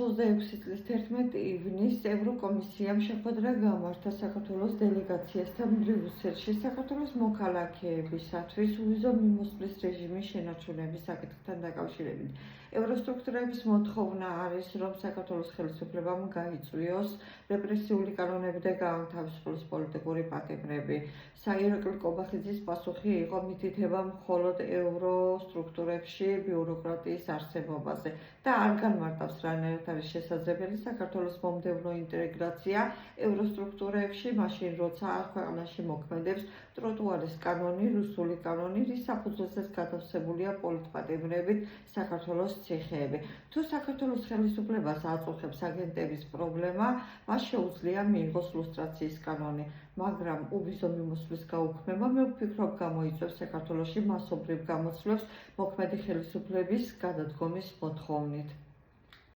2026 წლის 11 ივნისს ევროკომისიამ შეხვედრა გამართა საქართველოს დელეგაციასთან ბრიუსელში საქართველოს მოქალაქეებისათვის უვიზო მიმოსვლის რეჟიმის შენარჩუნების საკითხთან დაკავშირებით. ევროსტრუქტურების მოთხოვნა არის, რომ საქართველოს ხელისუფლებამ გაიწვიოს რეპრესიული კანონები და გაანთავისუფლოს პოლიტიკური პატიმრები. საირაკლი კობახიძის პასუხი იყო მითითება მხოლოდ ევროსტრუქტურებში ბიუროკრატიის არსებობაზე და არ განმარტავს რანაირად არის შესაძლებელი საქართველოს მომდევნო ინტეგრაცია ევროსტრუქტურებში, მაშინ როცა არ ქვეყანაში მოქმედებს ტროტუარის კანონი, რუსული კანონი, რის საფუძველზეც გათავსებულია პოლიტპატიმრებით საქართველოს ციხეები. თუ საქართველოს ხელისუფლებას აწუხებს აგენტების პრობლემა, მას შეუძლია მიიღოს ლუსტრაციის კანონი, მაგრამ უვიზო მიმოსვლის გაუქმება მე ვფიქრობ გამოიწვევს საქართველოში მასობრივ გამოცვლებს მოქმედი ხელისუფლების გადადგომის მოთხოვნით.